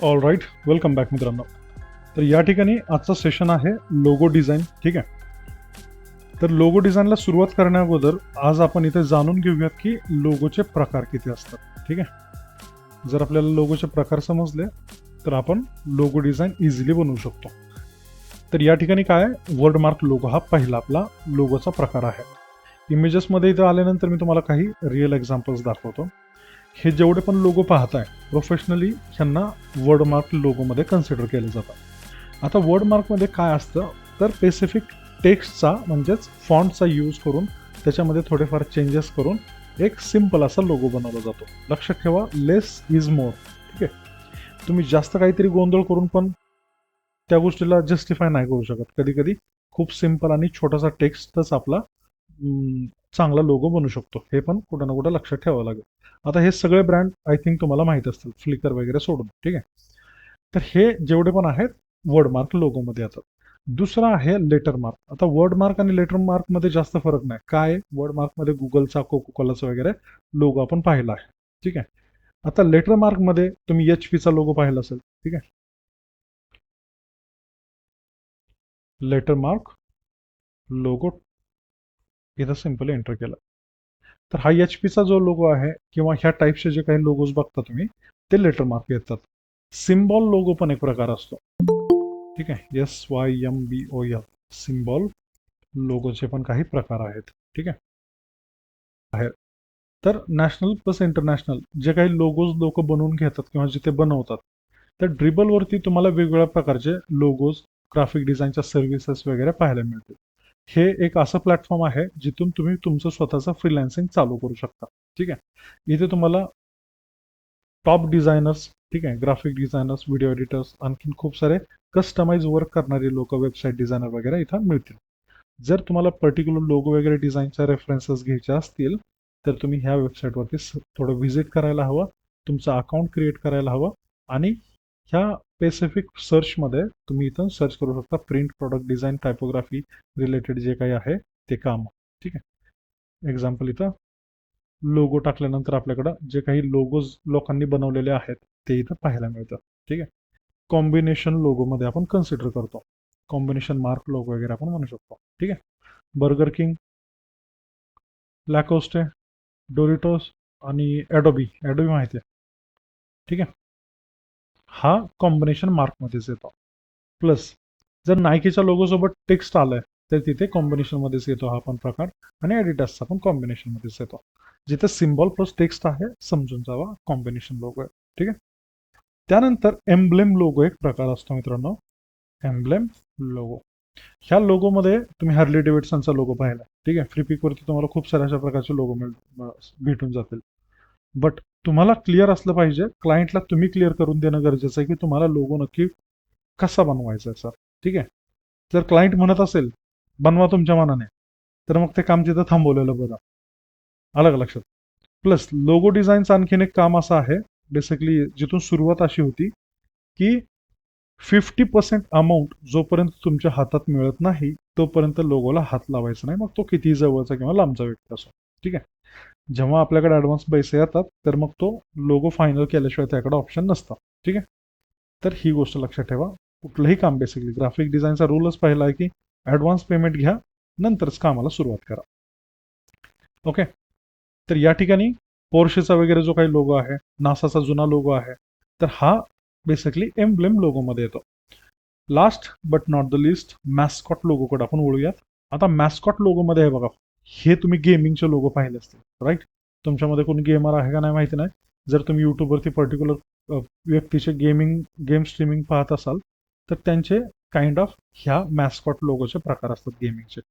All right, welcome back मित्रांनो. तर या ठिकाणी आजचा सेशन आहे लोगो डिझाईन. ठीक आहे. तर लोगो डिझाईनला सुरुवात करण्याअगोदर आज आपण इथे जाणून घेऊयात की लोगोचे प्रकार किती असतात. ठीक आहे. जर आपल्याला लोगोचे प्रकार समजले तर आपण लोगो डिझाईन इझिली बनवू शकतो. तर या ठिकाणी काय, वर्डमार्क लोगो हा पहिला आपला लोगोचा प्रकार आहे. इमेजेसमध्ये इथं आल्यानंतर मी तुम्हाला काही रिअल एक्झाम्पल्स दाखवतो. हे जेवढे पण लोगो पाहताय प्रोफेशनली ह्यांना वर्डमार्क लोगोमध्ये कन्सिडर केलं जातं. आता वर्डमार्कमध्ये काय असतं तर स्पेसिफिक टेक्स्टचा म्हणजेच फॉन्टचा यूज करून त्याच्यामध्ये थोडेफार चेंजेस करून एक सिम्पल असा लोगो बनवला जातो. लक्षात ठेवा, लेस इज मोर. ठीक आहे. तुम्ही जास्त काहीतरी गोंधळ करून पण त्या गोष्टीला जस्टिफाय नाही करू शकत. कधी कधी खूप सिम्पल आणि छोटासा टेक्स्टच आपला चांगला लोगो बनू शकतो. हे पण कुठं ना कुठं लक्षात ठेवावं लागेल. आता हे सगळे ब्रँड आय थिंक तुम्हाला माहीत असतील, फ्लिकर वगैरे सोडून. ठीक आहे. तर हे जेवढे पण आहेत वर्डमार्क लोगोमध्ये येतात. दुसरा आहे लेटर मार्क. आता वर्ड मार्क आणि लेटर मार्क मध्ये जास्त फरक नाही. काय, वर्ड मार्क मध्ये गुगलचा, कोको कोलाचा वगैरे लोगो आपण पाहिला आहे. ठीक आहे. आता लेटर मार्क मध्ये तुम्ही HP चा लोगो पाहिला असेल. ठीक आहे. लेटर मार्क लोगो इथं सिम्पली एंटर केलं तर हा HP चा जो लोगो आहे किंवा ह्या टाईपचे जे काही लोगोज बघता तुम्ही ते लेटर मार्क येतात. सिम्बॉल लोगो पण एक प्रकार असतो. ठीक आहे. SYMBOL सिम्बॉल लोगोचे पण काही प्रकार आहेत. ठीक आहे. तर नॅशनल प्लस इंटरनॅशनल जे काही लोगोज लोक बनवून घेतात किंवा जिथे बनवतात तर ड्रिबलवरती तुम्हाला वेगवेगळ्या प्रकारचे लोगोज, ग्राफिक डिझाईनच्या सर्व्हिसेस वगैरे पाहायला मिळतील. हे एक असं प्लॅटफॉर्म आहे जिथून तुम्ही तुमचं स्वतःचं फ्रीलान्सिंग चालू करू शकता. ठीक आहे. इथे तुम्हाला टॉप डिझायनर्स, ठीक आहे, ग्राफिक डिझायनर्स, व्हिडिओ एडिटर्स, आणखीन खूप सारे कस्टमाइज वर्क करणारे लोक, वेबसाईट डिझायनर वगैरे इथं मिळतील. जर तुम्हाला पर्टिक्युलर लोगो वगैरे डिझाईनच्या रेफरन्सेस घ्यायचे असतील तर तुम्ही ह्या वेबसाईटवरती थोडं व्हिजिट करायला हवं, तुमचं अकाउंट क्रिएट करायला हवं आणि ह्या स्पेसिफिक सर्चमध्ये तुम्ही इथं सर्च करू शकता प्रिंट, प्रोडक्ट डिझाईन, टायपोग्राफी रिलेटेड जे काही आहे ते काम. ठीक आहे. एक्झाम्पल इथं लोगो टाकल्यानंतर आपल्याकडं जे काही लोगोज लोकांनी बनवलेले आहेत ते इथं पाहायला मिळतं. ठीक आहे. कॉम्बिनेशन लोगोमध्ये आपण कन्सिडर करतो. कॉम्बिनेशन मार्क लोगो वगैरे आपण म्हणू शकतो. ठीक आहे. बर्गर किंग, लॅकोस्टे, डोरिटोस आणि ॲडोबी माहिती आहे. ठीक आहे. हा कॉम्बिनेशन मार्कमध्येच येतो. प्लस जर नायकीच्या लोगोसोबत टेक्स्ट आलंय तर तिथे कॉम्बिनेशनमध्येच येतो हा पण प्रकार. आणि ॲडिडासचा पण कॉम्बिनेशनमध्येच येतो. जिथे सिम्बॉल प्लस टेक्स्ट आहे समजून जावा कॉम्बिनेशन लोगो आहे. ठीक आहे. त्यानंतर एम्ब्लेम लोगो एक प्रकार असतो मित्रांनो. एम्ब्लेम लोगो, ह्या लोगोमध्ये तुम्ही हार्ली डेव्हिडसनचा लोगो पाहिला. ठीक आहे. फ्रीपिकवरती तुम्हाला खूप साऱ्या अशा प्रकारचे लोगो भेटून जातील. बट तुम्हाला क्लिअर असलं पाहिजे, क्लायंटला तुम्ही क्लिअर करून देणं गरजेचं आहे की तुम्हाला लोगो नक्की कसा बनवायचा आहे सर. ठीक आहे. जर क्लायंट म्हणत असेल बनवा तुमच्या मनाने तर मग ते काम तिथं थांबवलेलं बरं. आलं का लक्षात. प्लस लोगो डिझाईनचं आणखीन एक काम असं आहे, बेसिकली जिथून सुरुवात अशी होती की 50% अमाऊंट जोपर्यंत तुमच्या हातात मिळत नाही तोपर्यंत लोगोला हात लावायचा नाही, मग तो कितीही जवळचा किंवा लांबचा व्यक्ती असो. ठीक आहे. जेव्हा आपल्याकडे ॲडव्हान्स पैसे येतात तर मग तो लोगो फायनल केल्याशिवाय त्याकडे ऑप्शन नसतं. ठीक आहे. तर ही गोष्ट लक्षात ठेवा. कुठलंही काम, बेसिकली ग्राफिक डिझाईनचा रूलच पहिला आहे की ॲडव्हान्स पेमेंट घ्या, नंतरच कामाला सुरुवात करा. ओके. तर या ठिकाणी पोर्शेचा वगैरे जो काही लोगो आहे, नासाचा जुना लोगो आहे, तर हा बेसिकली एम्ब्लेम लोगोमध्ये येतो. Last but not the list, mascot लोगोकडे आपण वळूयात. आता मॅस्कॉट लोगोमध्ये आहे बघा, हे तुम्ही गेमिंगचे लोगो पाहिले असतील, राईट. तुमच्यामध्ये कोणी गेमर आहे का नाही माहिती नाही. जर तुम्ही यूट्यूबवरती पर्टिक्युलर व्यक्तीचे गेम स्ट्रीमिंग पाहत असाल तर त्यांचे काइंड ऑफ ह्या मॅस्कॉट लोगोचे प्रकार असतात गेमिंगचे.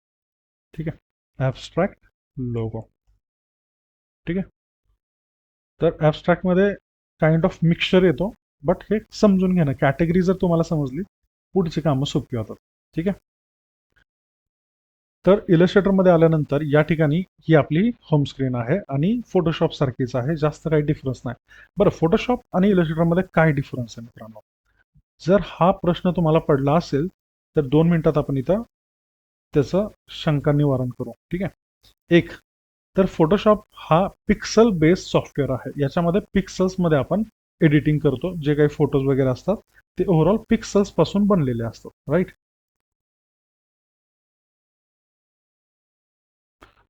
ठीक आहे. Abstract logo. ठीक आहे. तर ॲबस्ट्रॅक्टमध्ये काइंड ऑफ मिक्सचर येतो, बट हे समजून घेणं, कॅटेगरी जर तुम्हाला समजली पुढची कामं सोपी होतात. ठीक आहे. तर इलस्ट्रेटरमध्ये आल्यानंतर या ठिकाणी ही आपली होम स्क्रीन आहे आणि फोटोशॉप सारखीच आहे, जास्त काही डिफरन्स नाही. बरं, फोटोशॉप आणि इलस्ट्रेटरमध्ये काय डिफरन्स आहे मित्रांनो, जर हा प्रश्न तुम्हाला पडला असेल तर 2 मिनिटात आपण इथं त्याचं शंका निवारण करू. ठीक आहे. एक तर फोटोशॉप हा पिक्सल बेस्ड सॉफ्टवेअर आहे. याच्यामध्ये पिक्सल्समध्ये आपण एडिटिंग करतो, जे काही फोटोज वगैरे असतात ते ओव्हरऑल पिक्सल्स पासून बनलेले असतात, राईट.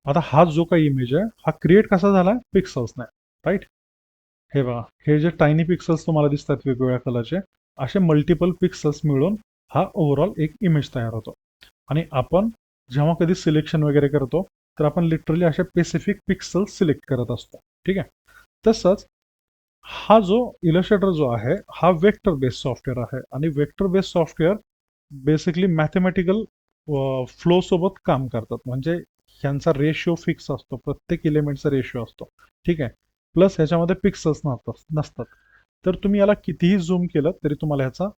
आता हा जो काही इमेज आहे हा क्रिएट कसा झाला पिक्सल्स नाही, राईट. हे बघा, हे जे टायनी पिक्सल्स तुम्हाला दिसतात वेगवेगळ्या कलरचे, असे मल्टिपल पिक्सल्स मिळून हा ओव्हरऑल एक इमेज तयार होतो. आणि आपण जेव्हा कधी सिलेक्शन वगैरे करतो तर आपण लिटरली अशा स्पेसिफिक पिक्सल्स सिलेक्ट करत असतो, ठीक आहे. तसंच हा जो इलस्ट्रेटर जो आहे हा वेक्टर बेस्ड सॉफ्टवेअर आहे आणि vector based software basically mathematical flow सोबत काम करतात. म्हणजे ह्यांचा रेशिओ फिक्स असतो, प्रत्येक इलिमेंटचा रेशिओ असतो, ठीक आहे. प्लस ह्याच्यामध्ये पिक्सल्स नसतात. तर तुम्ही याला कितीही झूम केलं तरी तुम्हाला ह्याचा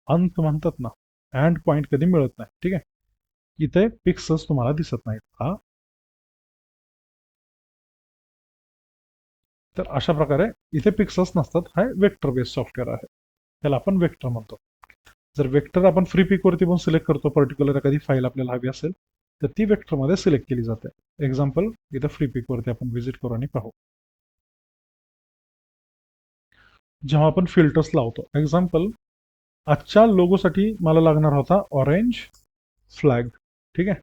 अंत म्हणतात ना, एंड पॉइंट कधी मिळत नाही, ठीक आहे. इथे पिक्सल्स तुम्हाला दिसत नाहीत. हा, तर अशा प्रकारे इथे पिक्सल्स नसतात. हा वेक्टर बेस्ड सॉफ्टवेअर आहे, त्याला आपण वेक्टर म्हणतो. जर वेक्टर आपण फ्री पिकवरती पण सिलेक्ट करतो, पर्टिक्युलर एखादी फाईल आपल्याला हवी असेल तर ती वेक्टरमध्ये सिलेक्ट केली जाते. एक्झाम्पल इथं फ्री पिकवरती आपण व्हिजिट करू आणि पाहू. जेव्हा आपण फिल्टर्स लावतो, एक्झाम्पल आजच्या लोगोसाठी मला लागणार होता ऑरेंज फ्लॅग, ठीक आहे.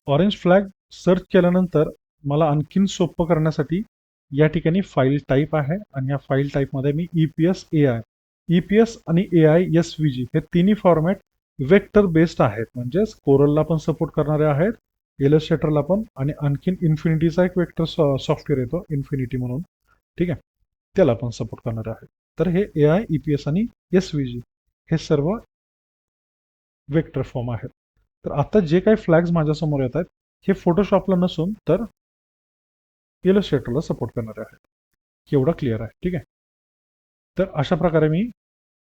ऑरेंज फ्लॅग सर्च केल्यानंतर मला आणखीन सोपं करण्यासाठी या ठिकाणी फाईल टाईप आहे आणि या फाईल टाईपमध्ये मी EPS AI, EPS आणि AISVG हे तिन्ही फॉर्मॅट वेक्टर बेस्ड आहेत. म्हणजेच कोरलला पण सपोर्ट करणारे आहेत, इलस्ट्रेटरला पण, आणि आणखीन इन्फिनिटीचा एक वेक्टर सॉफ्टवेअर येतो इन्फिनिटी म्हणून, ठीक आहे, त्याला पण सपोर्ट करणारे आहेत. तर हे AI, EPS आणि SVG हे सर्व वेक्टर फॉर्म आहेत. तर आता जे काही फ्लॅग्स माझ्यासमोर येत आहेत हे फोटोशॉपला नसून तर इलस्ट्रेटरला सपोर्ट करणारे आहेत. एवढं क्लिअर आहे, ठीक आहे. तर अशा प्रकारे मी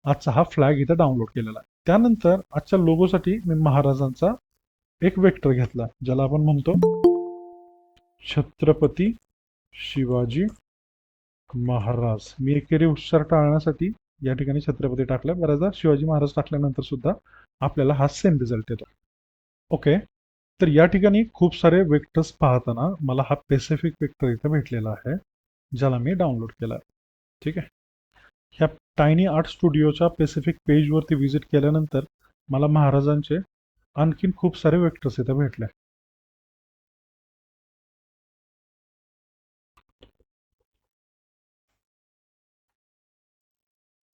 आजचा हा फ्लॅग इथं डाउनलोड केलेला आहे. त्यानंतर आजच्या लोगोसाठी मी महाराजांचा एक वेक्टर घेतला, ज्याला आपण म्हणतो छत्रपती शिवाजी महाराज. मी एकेरी उच्चार टाळण्यासाठी या ठिकाणी छत्रपती टाकला. बऱ्याचदा शिवाजी महाराज टाकल्यानंतर सुद्धा आपल्याला हा सेम रिझल्ट येतो. ओके. तर या ठिकाणी खूप सारे वेक्टर्स पाहताना मला हा स्पेसिफिक वेक्टर इथं भेटलेला आहे, ज्याला मी डाउनलोड केला आहे, ठीक आहे. ह्या टायनी आर्ट स्टुडिओच्या स्पेसिफिक पेजवरती व्हिजिट केल्यानंतर मला महाराजांचे आणखीन खूप सारे वेक्टर्स इथं भेटले,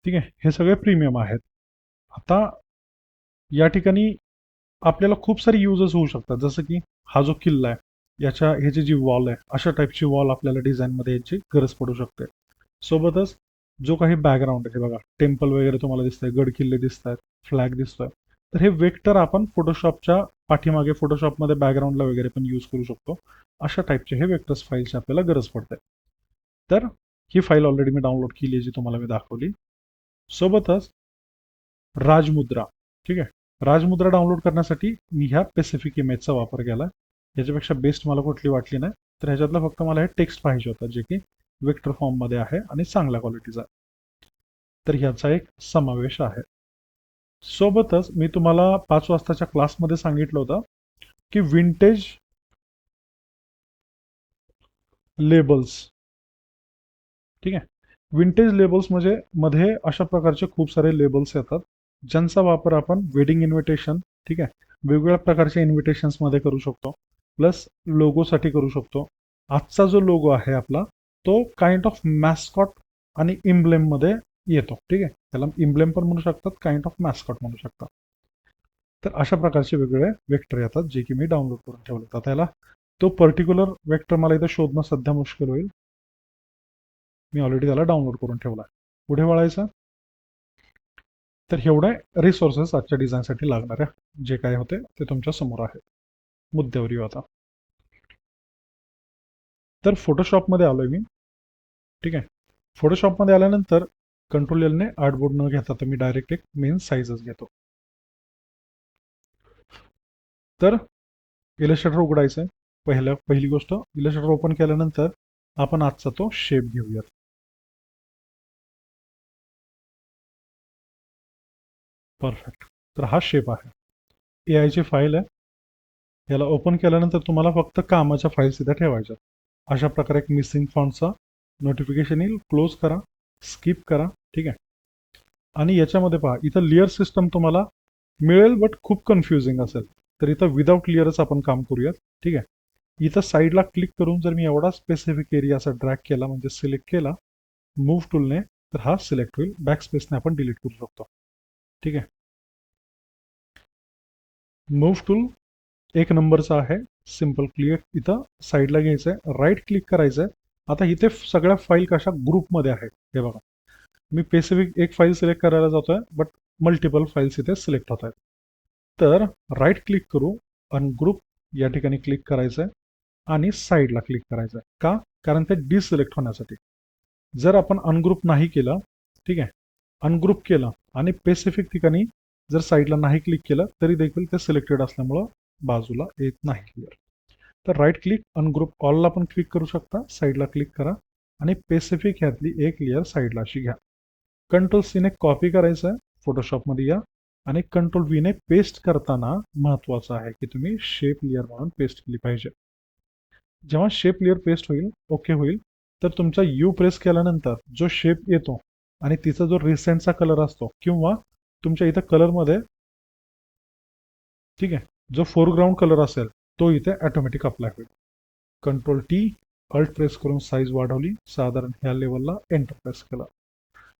ठीक आहे. हे सगळे प्रीमियम आहेत. आता या ठिकाणी आपल्याला खूप सारे युजेस होऊ शकतात, जसं की हा जो किल्ला आहे याच्या ह्याची जी वॉल आहे, अशा टाईपची वॉल आपल्याला डिझाईनमध्ये याची गरज पडू शकते. सोबतच जो काही बॅकग्राऊंड आहे, हे बघा, टेम्पल वगैरे तुम्हाला दिसतंय, गड किल्ले दिसत आहेत, फ्लॅग दिसतोय, तर हे वेक्टर आपण फोटोशॉपच्या पाठीमागे फोटोशॉपमध्ये बॅकग्राऊंडला वगैरे पण यूज करू शकतो. अशा टाईपचे हे वेक्टर्स फाईलची आपल्याला गरज पडते. तर ही फाईल ऑलरेडी मी डाउनलोड केली आहे, जी तुम्हाला मी दाखवली. सोबतच राजमुद्रा, ठीक आहे. राजमुद्रा डाउनलोड करण्यासाठी मी ह्या स्पेसिफिक इमेजचा वापर केला. याच्यापेक्षा बेस्ट मला कुठली वाटली नाही. तर ह्याच्यातलं फक्त मला हे टेक्स्ट पाहिजे होतं, जे की वेक्टर फॉर्ममध्ये आहे आणि चांगल्या क्वालिटीचा आहे. तर ह्याचा एक समावेश आहे. सोबतच मी तुम्हाला 5 वाजताच्या क्लासमध्ये सांगितलं होतं की विंटेज लेबल्स, ठीक आहे. विंटेज लेबल्स म्हणजे मध्ये अशा प्रकारचे खूप सारे लेबल्स येतात, ज्यांचा वापर आपण वेडिंग इन्व्हिटेशन, ठीक आहे, वेगवेगळ्या प्रकारच्या इन्व्हिटेशन्समध्ये करू शकतो, प्लस लोगोसाठी करू शकतो. आजचा जो लोगो आहे आपला तो काइंड ऑफ मॅस्कॉट आणि इम्ब्लेममध्ये येतो, ठीक आहे. त्याला इम्ब्लेम पण म्हणू शकतात, काइंड ऑफ मॅस्कॉट म्हणू शकतात. तर अशा प्रकारचे वेगवेगळे वेक्टर येतात, जे की मी डाउनलोड करून ठेवले. आता त्याला तो पर्टिक्युलर वेक्टर मला इथं शोधणं सध्या मुश्किल होईल. मी ऑलरेडी त्याला डाउनलोड करून ठेवला आहे. पुढे वळायचं. तर एवढे रिसोर्सेस आजच्या डिझाईनसाठी लागणारे जे काय होते ते तुमच्या समोर आहे. मुद्द्यावर येऊ आता. तर फोटोशॉपमध्ये आलोय मी, ठीक आहे. फोटोशॉपमध्ये आल्यानंतर कंट्रोल एलने आर्टबोर्ड न घेता तर मी डायरेक्ट एक मेन साईजच घेतो. तर इलस्ट्रेटर उघडायचं आहे. पहिली गोष्ट, इलस्ट्रेटर ओपन केल्यानंतर आपण आजचा तो शेप घेऊयात. परफेक्ट. तर हा शेप आहे, AI ची फाईल आहे. याला ओपन केल्यानंतर तुम्हाला फक्त कामाच्या फाईल्स इथे ठेवायच्या. अशा प्रकारे एक मिसिंग फॉन्टचा नोटिफिकेशन येईल, क्लोज करा, स्किप करा. ठीक आहे. आणि याच्यामध्ये पहा, इथं लेअर सिस्टम तुम्हाला मिळेल बट खूप कन्फ्युजिंग असेल. तर इथं विदाऊट लेअरच आपण काम करूयात. ठीक आहे. इथं साईडला क्लिक करून जर मी एवढा स्पेसिफिक एरिया असा ड्रॅग केला, म्हणजे सिलेक्ट केला मूव्ह टूलने, तर हा सिलेक्ट होईल. बॅक स्पेसने आपण डिलीट करू शकतो. ठीक आहे. मूव्ह टूल एक नंबरचा आहे. सिम्पल क्लिक इथं साईडला घ्यायचं आहे, राईट क्लिक करायचं आहे. आता इथे सगळ्या फाईल कशा ग्रुपमध्ये आहेत हे बघा. मी स्पेसिफिक एक फाईल सिलेक्ट करायला जातोय बट मल्टिपल फाईल्स इथे सिलेक्ट होत आहेत. तर राईट क्लिक करू, अनग्रुप या ठिकाणी क्लिक करायचं आहे आणि साईडला क्लिक करायचं आहे. का? कारण ते डिसिलेक्ट होण्यासाठी. जर आपण अनग्रुप नाही केलं, ठीक आहे, अनग्रुप केलं आणि स्पेसिफिक ठिकाणी जर साईडला नाही क्लिक केलं तरी देखील ते सिलेक्टेड असल्यामुळं बाजूला येत नाही क्लिअर. तर राईट क्लिक अनग्रुप ऑलला पण क्लिक करू शकता, साईडला क्लिक करा आणि स्पेसिफिक ह्यातली एक लेअर साईडला अशी घ्या. कंट्रोल सीने कॉपी करायचं आहे, फोटोशॉपमध्ये या आणि कंट्रोल व्हीने पेस्ट करताना महत्त्वाचं आहे की तुम्ही शेप लेअर म्हणून पेस्ट केली पाहिजे. जेव्हा शेप लेअर पेस्ट होईल, ओके होईल, तर तुमचा यू प्रेस केल्यानंतर जो शेप येतो आणि तिचा जो रिसेंटचा कलर असतो किंवा तुमच्या इथं कलरमध्ये, ठीक आहे, जो फोरग्राऊंड कलर असेल तो इथे ऑटोमॅटिक अप्लाय होईल. कंट्रोल टी अल्ट प्रेस करून साईज वाढवली, साधारण ह्या लेवलला एंटर प्रेस केला.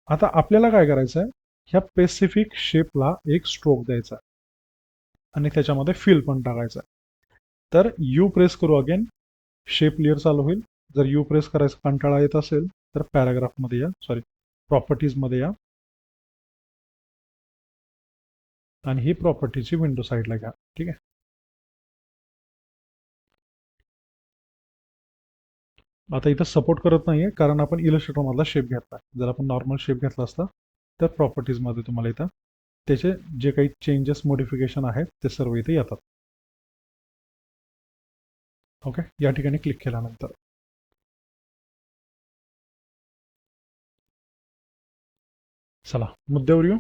आता आपल्याला काय करायचं आहे, ह्या स्पेसिफिक शेपला एक स्ट्रोक द्यायचा आणि त्याच्यामध्ये फिल पण टाकायचा. तर यू प्रेस करू, अगेन शेप लेअर चालू होईल. जर यू प्रेस करायचा कंटाळा येत असेल तर पॅराग्राफमध्ये या, सॉरी प्रॉपर्टीजमध्ये या आणि ही प्रॉपर्टीची विंडो साईडला घ्या. ठीक आहे. आता इथं सपोर्ट करत नाहीये कारण आपण इलस्ट्रेटर मधला शेप घेतला. जर आपण नॉर्मल शेप घेतला असता तर प्रॉपर्टीजमध्ये तुम्हाला इथं त्याचे जे काही चेंजेस मॉडिफिकेशन आहेत ते सर्व इथे येतात. ओके, या ठिकाणी क्लिक केल्यानंतर चला मुद्द्यावर येऊ.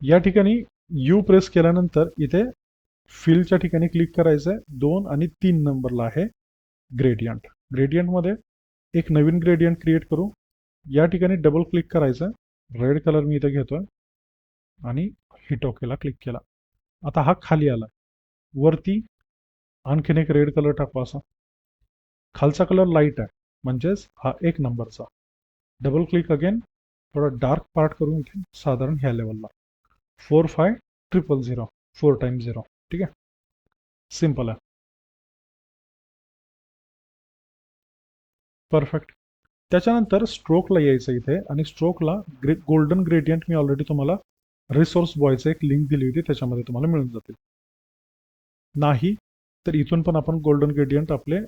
या ठिकाणी यू प्रेस केल्यानंतर इथे फिलच्या ठिकाणी क्लिक करायचं आहे. 2 आणि 3 नंबरला आहे ग्रेडियंट. ग्रेडियंटमध्ये एक नवीन ग्रेडियंट क्रिएट करू. या ठिकाणी डबल क्लिक करायचं. रेड कलर मी इथे घेतोय आणि हिट ओकेला क्लिक केला. आता हा खाली आला. वरती आणखीन एक रेड कलर टाकू. असा खालचा कलर लाईट आहे म्हणजेच हा एक नंबरचा. डबल क्लिक अगेन, थोडा डार्क पार्ट करून इथे साधारण ह्या लेवलला 45000 4 टाइम्स 0. ठीक आहे, सिम्पल आहे, परफेक्ट. त्याच्यानंतर स्ट्रोकला यायचं इथे आणि स्ट्रोकला गोल्डन ग्रेडियंट मी ऑलरेडी तुम्हाला रिसोर्स बॉयचं एक लिंक दिली होती, त्याच्यामध्ये तुम्हाला मिळून जातील. नाही तर इथून पण आपण गोल्डन ग्रेडियंट आपले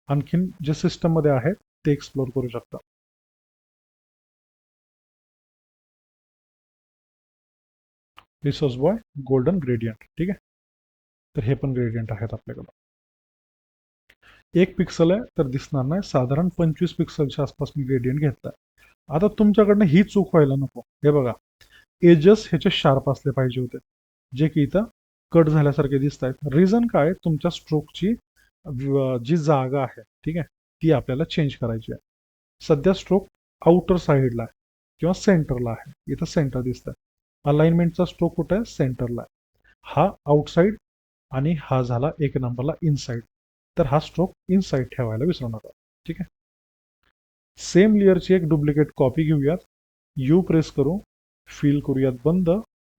आणखीन जे सिस्टममध्ये आहेत ते एक्सप्लोर करू शकता. Resource boy golden gradient. ठीक आहे, तर हे पण ग्रेडियंट आहेत आपल्याकडं. 1 पिक्सल आहे तर दिसणार नाही, साधारण 25 पिक्सलच्या आसपास मी ग्रेडियंट घेतला. आता तुमच्याकडनं ही चूक व्हायला नको. हे बघा, एजेस ह्याचे शार्प असले पाहिजे होते, जे की इथं कट झाल्यासारखे दिसत आहेत. रिझन काय, तुमच्या स्ट्रोकची जी जागा आहे, ठीक आहे, ती आपल्याला चेंज करायची आहे. सध्या स्ट्रोक आउटर साईडला आहे किंवा सेंटरला आहे. इथं सेंटर दिसत आहे. अलाइनमेंटचा स्ट्रोक कुठे आहे, सेंटरला आहे. हा आउटसाईड आणि हा झाला एक नंबरला इनसाईड. तर हा स्ट्रोक इनसाईड ठेवायला विसरू नका. ठीक आहे. सेम लेअरची एक डुप्लिकेट कॉपी घेऊयात. यू प्रेस करू, फिल करूयात बंद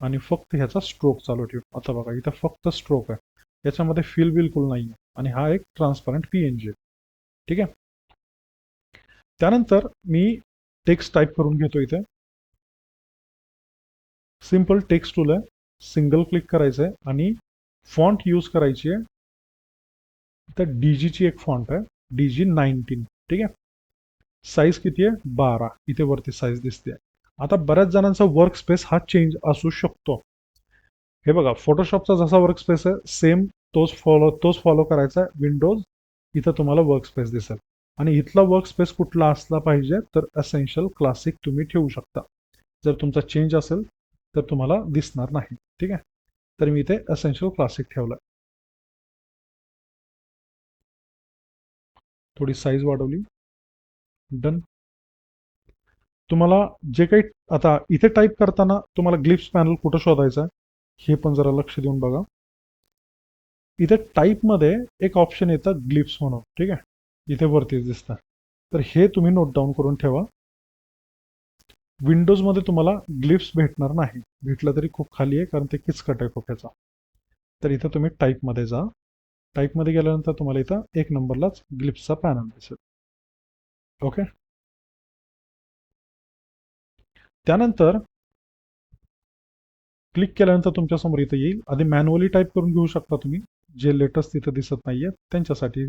आणि फक्त ह्याचा स्ट्रोक चालू ठेवू. आता बघा इथं फक्त स्ट्रोक आहे, याच्यामध्ये फिल बिलकुल नाही आहे आणि हा एक ट्रान्सपरंट PNG. ठीक आहे. त्यानंतर मी टेक्स्ट टाईप करून घेतो. इथे सिम्पल टेक्स्ट टूल आहे, सिंगल क्लिक करायचं आहे आणि फॉन्ट यूज करायची आहे. तर DGची एक फॉन्ट आहे, DG19. ठीक आहे. साईज किती आहे, 12. इथे वरती साईज दिसते. आता बऱ्याच जणांचा वर्क स्पेस हा चेंज असू शकतो. हे बघा, फोटोशॉपचा जसा वर्क स्पेस आहे सेम तोच फॉलो करायचा आहे. विंडोज, इथं तुम्हाला वर्क स्पेस दिसेल आणि इथला वर्क स्पेस कुठला असला पाहिजे, तर असेन्शियल क्लासिक तुम्ही ठेवू शकता. जर तुमचा चेंज असेल तर तुम्हाला दिसणार नाही. ठीक आहे, तर मी इथे असेन्शियल क्लासिक ठेवलं. थोडी साईज वाढवली, डन. तुम्हाला जे काही आता इथे टाईप करताना तुम्हाला ग्लिप्स पॅनल कुठं शोधायचं आहे हे पण जरा लक्ष देऊन बघा. इथे टाईपमध्ये एक ऑप्शन येतं ग्लिप्स म्हणून, ठीक आहे, इथे वरती दिसतं. तर हे तुम्ही नोट डाऊन करून ठेवा. विंडोजमध्ये तुम्हाला ग्लिप्स भेटणार नाही, भेटलं तरी खूप खाली आहे कारण ते किचकट आहे खूप ह्याचा. तर इथं तुम्ही टाईपमध्ये जा. टाईपमध्ये गेल्यानंतर तुम्हाला इथं एक नंबरलाच ग्लिप्सचा पॅनल दिसेल. ओके. त्यानंतर क्लिक केल्यानंतर तुमच्यासमोर इथं येईल. आधी मॅन्युअली टाईप करून घेऊ शकता तुम्ही, जे लेटेस्ट तिथं दिसत नाहीये त्यांच्यासाठी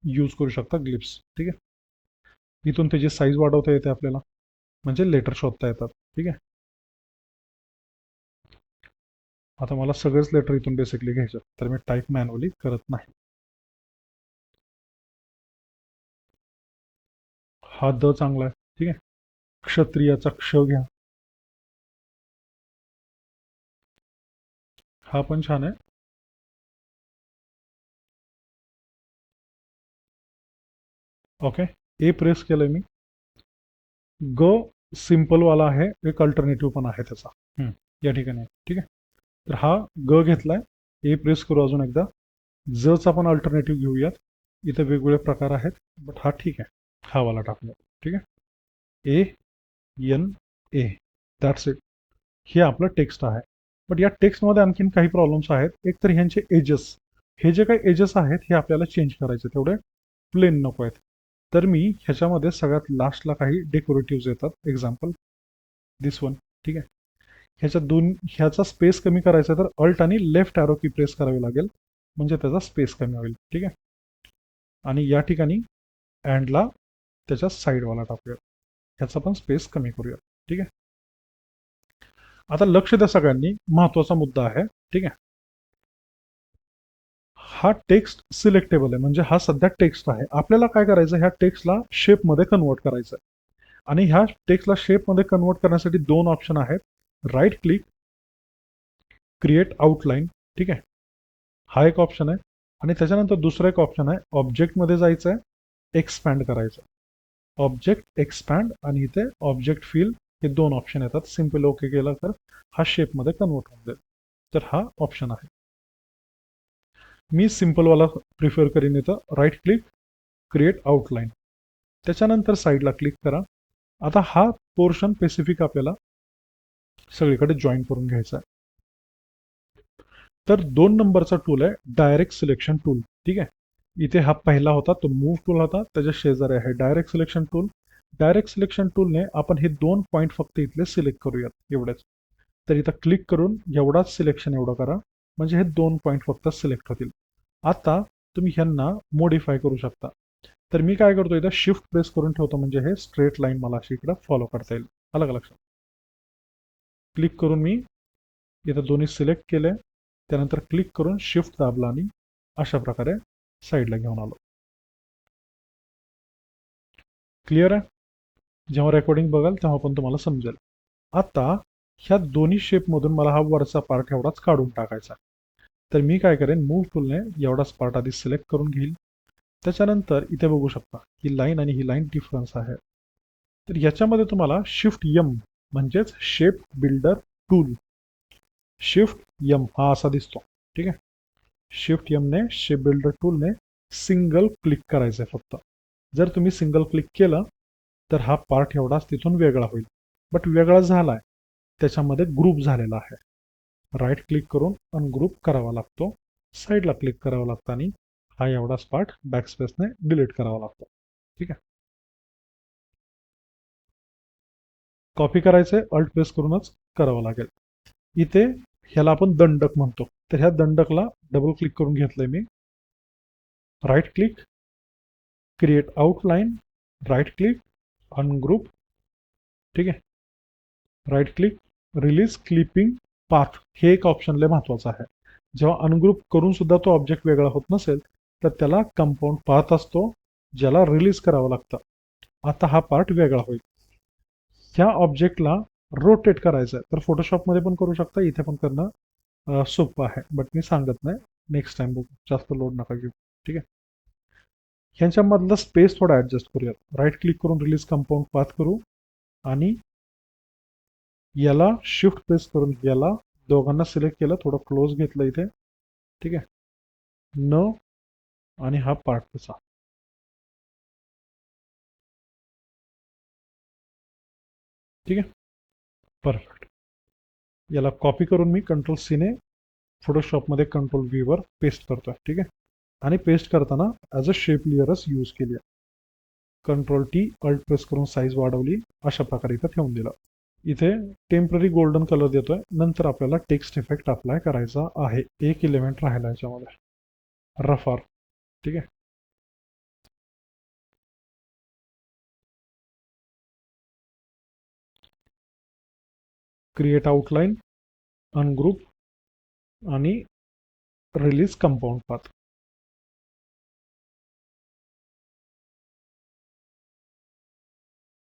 यूज करू शकता ग्लिप्स, ठीक आहे. इथून त्याची साईज वाढवता येते आपल्याला, म्हणजे लेटर शोधता येतात, ठीक आहे. आता मला सगळेच लेटर इथून बेसिकली घ्यायचे, तर मी टाईप मॅन्युअली करत नाही. हा द चांगला आहे, ठीक आहे. क्षत्रियाचा क्ष घ्या, हा पण छान आहे. ओके. ए प्रेस केलंय मी. ग सिम्पलवाला आहे, एक अल्टरनेटिव्ह पण आहे त्याचा या ठिकाणी, ठीक आहे. तर हा ग घेतलाय. ए प्रेस करू अजून एकदा. जचा पण अल्टरनेटिव्ह घेऊयात. इथे वेगवेगळे प्रकार आहेत, बट हा ठीक आहे. हा वाला टाकूया, ठीक आहे. A N A, that's it. हे आपलं टेक्स्ट आहे. बट या टेक्स्टमध्ये आणखीन काही प्रॉब्लेम्स आहेत. एक तर ह्यांचे एजेस, हे जे काही एजेस आहेत हे आपल्याला चेंज करायचे, तेवढे प्लेन नको आहेत. तर मी ह्याच्यामध्ये सगळ्यात लास्टला काही डेकोरेटिव्ह येतात. एक्झाम्पल दिस वन, ठीक आहे. ह्याचा स्पेस कमी करायचा तर अल्ट आणि लेफ्ट ॲरो की प्रेस करावी लागेल, म्हणजे त्याचा स्पेस कमी होईल, ठीक आहे. आणि या ठिकाणी अँडला त्याच्या साईडवाला टाकूया, ह्याचा पण स्पेस कमी करूया, ठीक आहे. आता लक्ष द्या सगळ्यांनी, महत्वाचा मुद्दा आहे, ठीक आहे. हा टेक्स्ट सिलेक्टेबल आहे, म्हणजे हा सध्या टेक्स्ट आहे. आपल्याला काय करायचं, ह्या टेक्स्टला शेपमध्ये कन्वर्ट करायचं आहे. आणि ह्या टेक्स्टला शेपमध्ये कन्वर्ट करण्यासाठी दोन ऑप्शन आहेत. राईट क्लिक, क्रिएट आउटलाईन, ठीक आहे, हा एक ऑप्शन आहे. आणि त्याच्यानंतर दुसरा एक ऑप्शन आहे, ऑब्जेक्टमध्ये जायचं आहे, एक्सपॅन्ड करायचं. ऑब्जेक्ट, एक्सपॅन्ड आणि इथे ऑब्जेक्ट फिल, हे दोन ऑप्शन येतात. सिम्पल ओके केलं तर हा शेपमध्ये कन्वर्ट होऊन जाईल. तर हा ऑप्शन आहे. मी सिम्पलवाला प्रिफर करीन. इथं राईट क्लिक, क्रिएट आउटलाईन, त्याच्यानंतर साईडला क्लिक करा. आता हा पोर्शन स्पेसिफिक आपल्याला सगळीकडे जॉईन करून घ्यायचा आहे. तर 2 नंबरचा टूल आहे डायरेक्ट सिलेक्शन टूल, ठीक आहे. इथे हा पहिला होता तो मूव्ह टूल होता, त्याच्या शेजारी आहे direct selection tool. Direct selection टूलने आपण हे 2 पॉईंट फक्त इथले सिलेक्ट करूयात, एवढेच. तर इथं क्लिक करून एवढाच सिलेक्शन एवढं करा, म्हणजे हे 2 पॉईंट फक्त सिलेक्ट होतील. आता तुम्ही ह्यांना मॉडिफाय करू शकता. तर मी काय करतो, इथं शिफ्ट प्रेस करून ठेवतो, म्हणजे हे स्ट्रेट लाईन मला अशी इकडं फॉलो करता येईल. अलग लक्षात. क्लिक करून मी इथं दोन्ही सिलेक्ट केले, त्यानंतर क्लिक करून शिफ्ट दाबला आणि अशा प्रकारे साईडला घेऊन आलो. क्लिअर आहे. जेव्हा रेकॉर्डिंग बघाल तेव्हा पण तुम्हाला समजेल. आता ह्या दोन्ही शेपमधून मला हा वरचा पार्ट एवढाच काढून टाकायचा. तर मी काय करेन, मूव्ह टूलने एवढाच पार्ट आधी सिलेक्ट करून घेईल. त्याच्यानंतर इथे बघू शकता ही लाईन आणि ही लाईन डिफरन्स आहे. तर याच्यामध्ये तुम्हाला शिफ्ट यम, म्हणजेच shape builder tool, shift M हा असा दिसतो, ठीक आहे. शिफ्ट यमने, शेप बिल्डर टूलने सिंगल क्लिक करायचं आहे फक्त. जर तुम्ही सिंगल क्लिक केलं तर हा पार्ट एवढाच तिथून वेगळा होईल. बट वेगळा झालाय, त्याच्यामध्ये ग्रुप झालेला आहे. राईट क्लिक करून अनग्रुप करावा लागतो, साईडला क्लिक करावं लागतं आणि हा एवढाच पार्ट बॅकस्पेसने डिलीट करावा लागतो, ठीक आहे. कॉपी करायचंय, अल्ट प्रेस करूनच करावं लागेल. इथे ह्याला आपण दंडक म्हणतो, तर ह्या दंडकला डबल क्लिक करून घेतलंय मी. Right click, create outline, right click, ungroup, ठीक आहे. Right click, release clipping path, हे एक ऑप्शन लय महत्वाचं आहे. जेव्हा अनग्रुप करून सुद्धा तो ऑब्जेक्ट वेगळा होत नसेल तर त्याला कंपाऊंड पाथ असतो, ज्याला रिलीज करावं लागतं. आता हा पार्ट वेगळा होईल. ह्या ऑब्जेक्टला रोटेट करायचं आहे, तर फोटोशॉपमध्ये पण करू शकता, इथे पण करणं सोपं आहे, बट मी सांगत नाही. नेक्स्ट टाइम बघू, जास्त लोड नका घेऊ, ठीक आहे. ह्यांच्यामधला स्पेस थोडा ॲडजस्ट करूयात. राईट क्लिक करून रिलीज कंपाऊंड पाथ करू आणि याला शिफ्ट प्रेस करून याला दोघांना सिलेक्ट केलं, थोडं क्लोज घेतलं इथे. ठीक आहे. न आणि हा पार्ट तसा. ठीक आहे. परफेक्ट. याला कॉपी करून मी कंट्रोल सीने फोटोशॉपमध्ये कंट्रोल व्हीवर पेस्ट करतोय. ठीक आहे. आणि पेस्ट करताना ॲज अ शेप लेयरच यूज केली आहे. कंट्रोल टी अल्ट प्रेस करून साईज वाढवली, अशा प्रकारे इथं ठेवून दिलं. इथे टेम्पररी गोल्डन कलर देतोय. नंतर आपल्याला टेक्स्ट इफेक्ट अप्लाय करायचा आहे. एक एलिमेंट राहिला याच्यामध्ये, रफार. ठीक आहे. क्रिएट आउटलाईन, अनग्रुप आणि release compound path.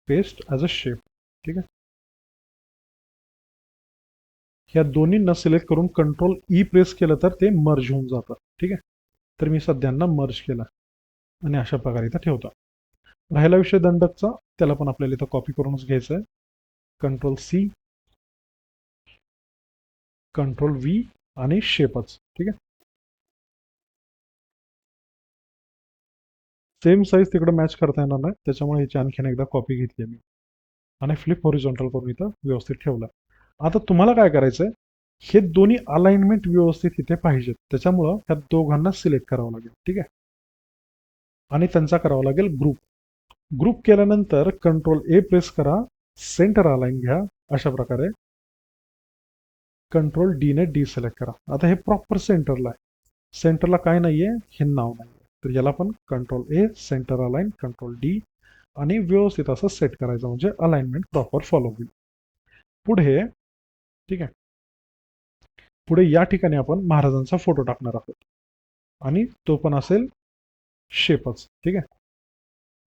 Paste as a shape. ठीक आहे. ह्या दोन्हींना सिलेक्ट करून कंट्रोल ई प्रेस केलं तर ते मर्ज होऊन जातं. ठीक आहे. तर मी सध्यांना मर्ज केला आणि अशा प्रकारे इथं ठेवतो. राहिला विषय दंडकचा, त्याला पण आपल्याला इथं कॉपी करूनच घ्यायचं आहे. कंट्रोल सी, कंट्रोल व्ही आणि शेपच. ठीक आहे. सेम साईज तिकडे मॅच करता येणार नाही, त्याच्यामुळे ह्याची आणखीन एकदा कॉपी घेतली मी आणि फ्लिप हॉरिझॉन्टल करून इथं व्यवस्थित ठेवलं. आता तुम्हाला काय करायचंय, हे दोन्ही अलाइनमेंट व्यवस्थित इथे पाहिजेत. त्याच्यामुळं ह्या दोघांना सिलेक्ट करावं लागेल. ठीक आहे. आणि त्यांचा करावा लागेल ग्रुप. ग्रुप केल्यानंतर कंट्रोल ए प्रेस करा, सेंटर अलाइन घ्या, अशा प्रकारे कंट्रोल डी ने डी सिलेक्ट करा. आता हे प्रॉपर सेंटरला आहे. सेंटरला काय नाहीये, हे नाव नाही. तर याला पण कंट्रोल ए, सेंटर अलाइन, कंट्रोल डी आणि व्यवस्थित असं सेट करायचं, म्हणजे अलाइनमेंट प्रॉपर फॉलो होईल. पुढे, ठीक आहे, पुढे या ठिकाणी आपण महाराजांचा फोटो टाकणार आहोत आणि तो पण असेल शेपच. ठीक आहे.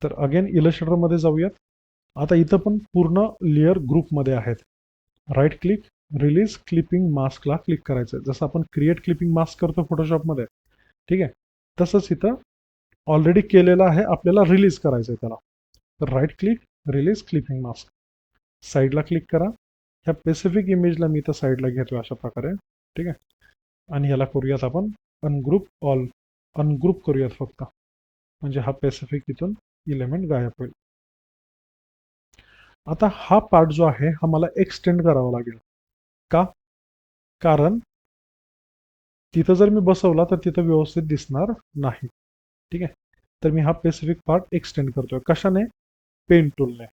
तर अगेन इलस्ट्रेटरमध्ये जाऊयात. आता इथं पण पूर्ण लेअर ग्रुपमध्ये आहेत. राईट क्लिक, रिलीज क्लिपिंग मास्कला क्लिक करायचं. जसं आपण क्रिएट क्लिपिंग मास्क करतो फोटोशॉपमध्ये, ठीक आहे, तसंच इथं ऑलरेडी केलेलं आहे, आपल्याला रिलीज करायचं आहे त्याला. तर right click, release clipping mask, साईडला क्लिक करा. ह्या स्पेसिफिक इमेजला मी इथं साईडला घेतोय अशा प्रकारे. ठीक आहे. आणि याला करूयात आपण अनग्रुप ऑल, अनग्रुप करूयात फक्त, म्हणजे हा स्पेसिफिक इथून इलेमेंट गायब होईल. आता हा पार्ट जो आहे हा मला एक्सटेंड करावा लागेल. का? कारण तिथं जर मी बसवला तर तिथं व्यवस्थित दिसणार नाही. ठीक आहे. तर मी हा स्पेसिफिक पार्ट एक्सटेंड करतोय. कशाने? पेन टूलने.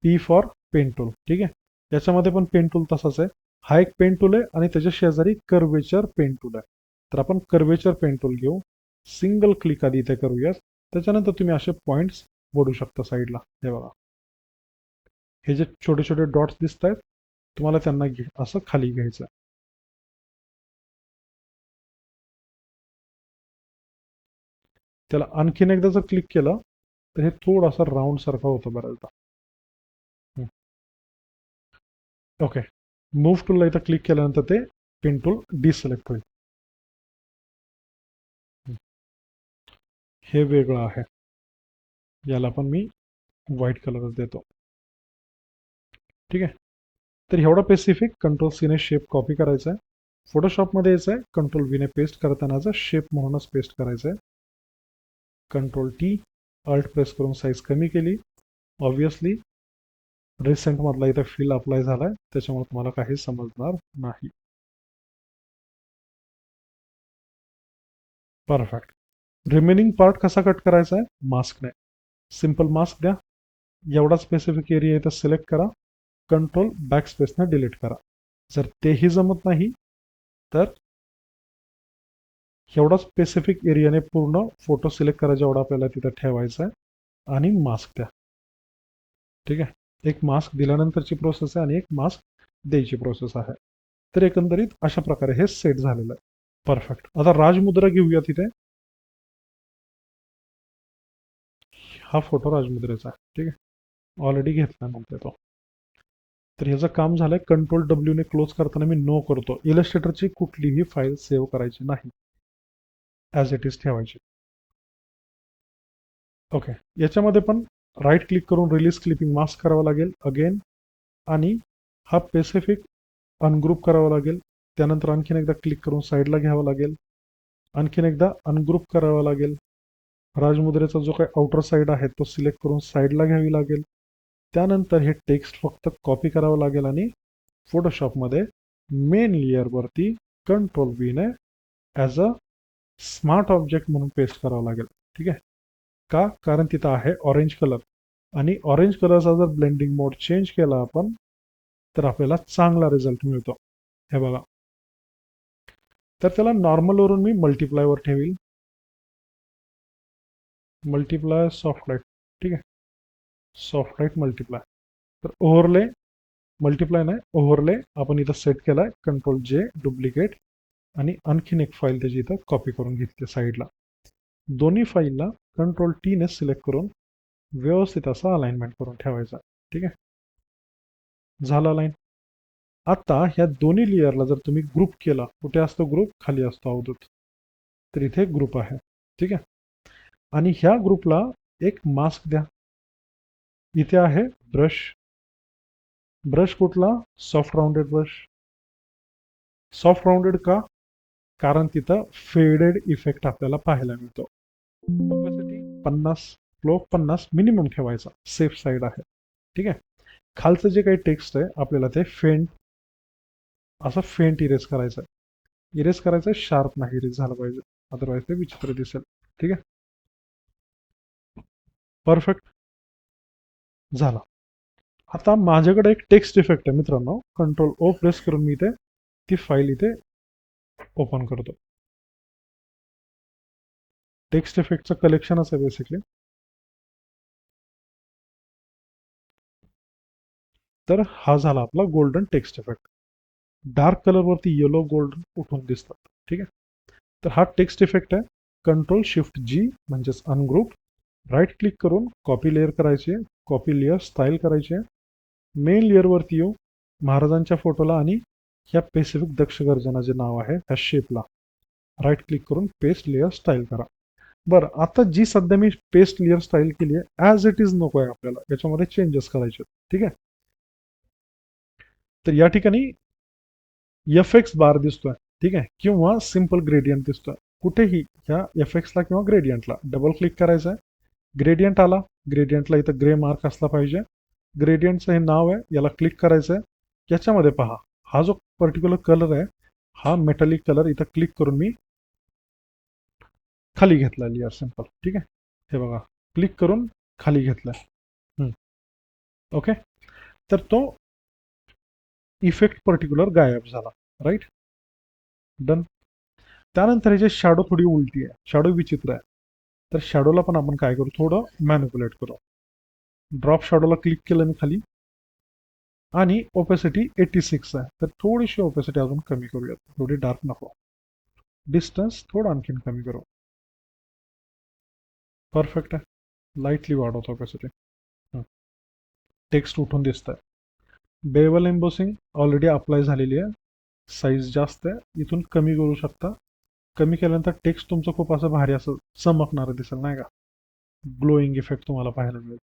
P for pen tool. ठीक आहे. याच्यामध्ये पण पेन टूल तसाच आहे. हा एक पेन टूल आहे आणि त्याच्या शेजारी कर्वेचर पेन टूल आहे. तर आपण कर्वेचर पेन टूल घेऊ. सिंगल क्लिक आधी इथे करूयात. त्याच्यानंतर तुम्ही असे पॉइंट्स बोलू शकता साईडला. हे बघा, हे जे छोटे छोटे डॉट्स दिसत आहेत, तुम्हाला त्यांना असं खाली घ्यायचं. त्याला आणखीन एकदा जर क्लिक केलं तर हे थोडासा राऊंड सारखा होतं बऱ्याचदा. ओके. मूव्ह टूलला इथं क्लिक केल्यानंतर ते पेन टूल डिसिलेक्ट होईल. हे वेगळं आहे. याला पण मी व्हाईट कलरच देतो. ठीक आहे. तर एवढा स्पेसिफिक कंट्रोल सीने शेप कॉपी करायचा आहे. फोटोशॉपमध्ये यायचं आहे, कंट्रोल व्हीने पेस्ट करतानाचा शेप म्हणूनच पेस्ट करायचं आहे. कंट्रोल टी अल्ट प्रेस करून साईज कमी केली. ऑब्विसली रिसेंटमधला इथं फिल अप्लाय झालाय, त्याच्यामुळे तुम्हाला काही समजणार नाही. परफेक्ट. रिमेनिंग पार्ट कसा कट करायचा आहे? मास्कने. सिंपल मास्क द्या. एवढा स्पेसिफिक एरिया इथं सिलेक्ट करा. कंट्रोल बॅक स्पेसने डिलीट करा. जर तेही जमत नाही तर एवढा स्पेसिफिक एरियाने पूर्ण फोटो सिलेक्ट करा जेवढा आपल्याला तिथं ठेवायचा आहे आणि मास्क द्या. ठीक आहे. एक मास्क दिल्यानंतरची प्रोसेस आहे आणि एक मास्क द्यायची प्रोसेस आहे. तर एकंदरीत अशा प्रकारे हे सेट झालेलं आहे. परफेक्ट. आता राजमुद्रा घेऊया तिथे. हा फोटो राजमुद्रेचा आहे. ठीक आहे. ऑलरेडी घेतला नव्हता तो. तर ह्याचं काम झालंय. कंट्रोल डब्ल्यूने क्लोज करताना मी नो करतो. इलस्ट्रेटरची कुठलीही फाईल सेव्ह करायची नाही, ॲज इट इज ठेवायची. ओके, याच्यामध्ये पण राईट क्लिक करून रिलीज क्लिपिंग मास्क करावं लागेल अगेन, आणि हा पेसिफिक अनग्रुप करावा लागेल. त्यानंतर आणखीन एकदा क्लिक करून साईडला घ्यावं लागेल. आणखीन एकदा अनग्रुप करावा लागेल. राजमुद्रेचा जो काही आउटर साईड आहे तो सिलेक्ट करून साईडला घ्यावी लागेल. त्यानंतर हे टेक्स्ट फक्त कॉपी करावं लागेल आणि फोटोशॉपमध्ये मेन लेअरवरती कंट्रोल व्हीने ॲज अ स्मार्ट ऑब्जेक्ट म्हणून पेस्ट करावं लागेल. ठीक आहे का? कारण तिथं आहे ऑरेंज कलर, आणि ऑरेंज कलरचा जर ब्लेंडिंग मोड चेंज केला आपण तर आपल्याला चांगला रिझल्ट मिळतो. हे बघा, तर त्याला नॉर्मलवरून मी मल्टिप्लायवर ठेवील. Multiply soft light. ठीक आहे, सॉफ्ट लाईट मल्टिप्लाय. तर ओव्हरले मल्टिप्लाय नाही, ओव्हरले आपण इथं सेट केलाय. कंट्रोल जे डुप्लिकेट, आणि आणखीन एक फाईल त्याची इथं कॉपी करून घेतली साईडला. दोन्ही फाईलला कंट्रोल टी ने सिलेक्ट करून व्यवस्थित असं अलाइनमेंट करून ठेवायचं. ठीक आहे, झालं अलाइन. आता ह्या दोन्ही लेअरला जर तुम्ही ग्रुप केला, कुठे असतो ग्रुप? खाली असतो अवधूत. तर इथे ग्रुप आहे. ठीक आहे, आणि ह्या ग्रुपला एक मास्क द्या. इथे आहे ब्रश. ब्रश कुठला? Soft rounded brush. Soft rounded का? कारण तिथं फेडेड इफेक्ट आपल्याला पाहायला मिळतो. ऑपॅसिटी 50, फ्लो 50 मिनिमम ठेवायचा, सेफ साईड आहे. ठीक आहे, खालचं जे काही टेक्स्ट आहे आपल्याला ते असं फेंट इरेज करायचं आहे. इरेज करायचं आहे, शार्प नाही इरेज झालं पाहिजे, अदरवाईज ते विचित्र दिसेल. ठीक आहे, परफेक्ट झाला. आता माझ्याकडे एक टेक्स्ट इफेक्ट आहे मित्रांनो. कंट्रोल ओ प्रेस करून मी इथे ती फाईल इथे ओपन करतो. टेक्स्ट इफेक्टचं कलेक्शनच आहे बेसिकली. तर हा झाला आपला गोल्डन टेक्स्ट इफेक्ट. डार्क कलरवरती येलो गोल्डन उठून दिसतात. ठीक आहे, तर हा टेक्स्ट इफेक्ट आहे. कंट्रोल शिफ्ट जी म्हणजेच अनग्रुप. राईट क्लिक करून कॉपी लेअर करायचे, कॉपी लेअर स्टाईल करायचे. मेन लेअरवरती येऊ, महाराजांच्या फोटोला आणि ह्या पेसिफिक दक्ष गर्जना जे नाव आहे ह्या शेपला राईट क्लिक करून पेस्ट लेअर स्टाईल करा. बरं, आता जी सध्या मी पेस्ट लेअर स्टाईल केली आहे ॲज इट इज नको आहे आपल्याला, याच्यामध्ये चेंजेस करायचे. ठीक आहे, तर या ठिकाणी एफ बार दिसतोय. ठीक आहे, किंवा सिम्पल ग्रेडियंट दिसतोय. कुठेही ह्या एफ ला किंवा ग्रेडियंटला डबल क्लिक करायचं आहे. ग्रेडियंट आला, ग्रेडियंटला इथं ग्रे मार्क असला पाहिजे. ग्रेडियंटचं हे नाव आहे, याला क्लिक करायचं आहे. याच्यामध्ये पहा, हा जो पर्टिक्युलर कलर आहे हा मेटलिक कलर इथं क्लिक करून मी खाली घेतला लेअर सिंपल. ठीक आहे, हे बघा, क्लिक करून खाली घेतलाय. ओके, तर तो इफेक्ट पर्टिक्युलर गायब झाला. Right, done. त्यानंतर हे जे शॅडो थोडी उलटी आहे, शॅडो विचित्र आहे. तर शॅडोला पण आपण काय करू, थोडं मॅनिप्युलेट करू. ड्रॉप शॅडोला क्लिक केलं मी खाली, आणि ओपेसिटी 86 आहे. तर थोडीशी ओपेसिटी अजून कमी करूयात, थोडी डार्क नको. डिस्टन्स थोडं आणखीन कमी करू. परफेक्ट आहे, लाईटली वाढवतो ओपेसिटी. टेक्स्ट उठून दिसत आहे. बेवल एम्बोसिंग ऑलरेडी अप्लाय झालेली आहे. साईज जास्त आहे, इथून कमी करू शकता. कमी केल्यानंतर टेक्स्ट तुमचं खूप असं भारी असं चमकणारं दिसेल, नाही का? ग्लोईंग इफेक्ट तुम्हाला पाहायला मिळेल.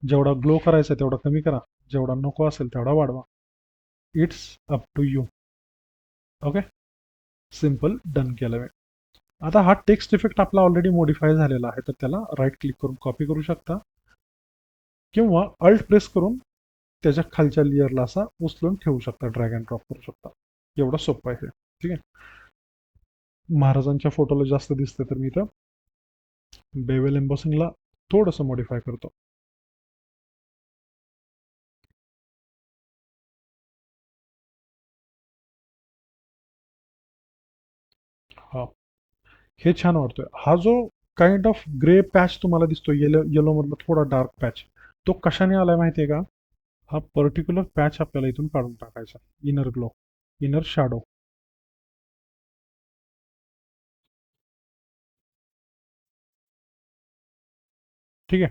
जेवढा ग्लो करायचा तेवढा कमी करा, जेवढा नको असेल तेवढा वाढवा. It's up to you. Okay, simple done केलं मी. आता हा टेक्स्ट इफेक्ट आपला ऑलरेडी मॉडिफाय झालेला आहे, तर त्याला राईट क्लिक करून कॉपी करू शकता, किंवा अल्ट प्रेस करून त्याच्या खालच्या लेअरला असा उचलून ठेवू शकता, ड्रॅग अँड ड्रॉप करू शकता. एवढं सोपं आहे. ठीक आहे, महाराजांच्या फोटोला जास्त दिसतं तर मी इथं बेवेल एम्बॉसिंगला थोडंसं मॉडिफाय करतो. हा, हे छान वाटतोय. हा जो काइंड ऑफ ग्रे पॅच तुम्हाला दिसतो, येलो मधला थोडा डार्क पॅच, तो कशाने आलाय माहितीये का? हा पर्टिक्युलर पॅच आपल्याला इथून काढून टाकायचा. Inner glow, inner shadow. ठीक है,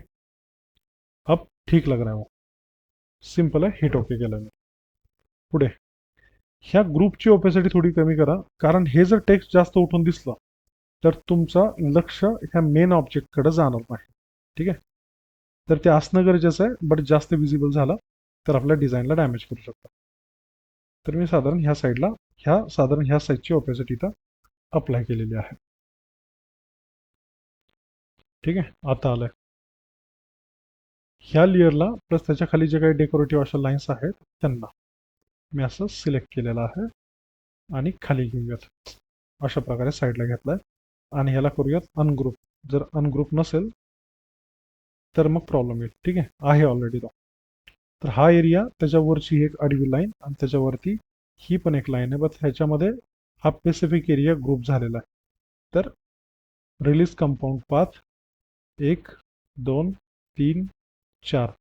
अब ठीक लग रहा है वो. सिंपल आहे, हिट ओके केलं मी. पुढे ह्या ग्रुपची ओपेसिटी थोडी कमी करा, कारण हे जर टेक्स्ट जास्त उठून दिसलं तर तुमचं लक्ष ह्या मेन ऑब्जेक्टकडे जाणार नाही. ठीक आहे. तर ते असणं गरजेचं आहे, बट जास्त विजिबल झालं तर आपल्या डिझाईनला डॅमेज करू शकतं. तर मी साधारण ह्या साईडला साधारण ह्या साईजची ओपेसिटी इथं अप्लाय केलेली आहे. ठीक आहे. आता आलंय ह्या लेअरला प्लस त्याच्या खाली जे काही डेकोरेटिव्ह अशा लाईन्स आहेत त्यांना मी असं सिलेक्ट केलेलं आहे आणि खाली घेऊयात. अशा प्रकारे साईडला घेतलाय आणि ह्याला करूयात अनग्रुप. जर अनग्रुप नसेल तर मग प्रॉब्लेम येईल. ठीक आहे ऑलरेडी तो. तर हा एरिया त्याच्यावरची एक आडवी लाईन आणि त्याच्यावरती ही पण एक लाईन आहे, बट ह्याच्यामध्ये हा स्पेसिफिक एरिया ग्रुप झालेला आहे. तर रिलीज कंपाऊंड पाथ 1, 2, 3, 4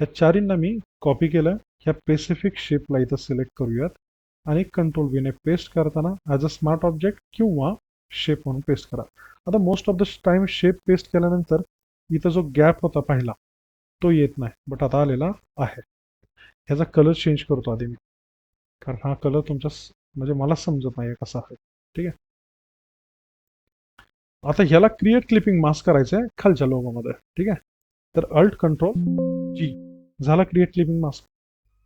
या चारींना मी कॉपी केलं. ह्या स्पेसिफिक शेपला इथं सिलेक्ट करूयात आणि कंट्रोल व्हीने पेस्ट करताना ॲज अ स्मार्ट ऑब्जेक्ट किंवा शेप म्हणून पेस्ट करा. आता most of the time shape paste केल्यानंतर इथं जो गॅप होता पहिला तो येत नाही, बट आता आलेला आहे. ह्याचा कलर चेंज करतो आधी मी, कारण हा कलर तुमच्या म्हणजे मला समजत नाही कसा आहे. ठीक आहे. आता ह्याला क्रिएट क्लिपिंग मास्क करायचं आहे खालच्या लोगोमध्ये. ठीक आहे. तर अल्ट कंट्रोल जी झाला क्रिएट क्लिपिंग मास्क.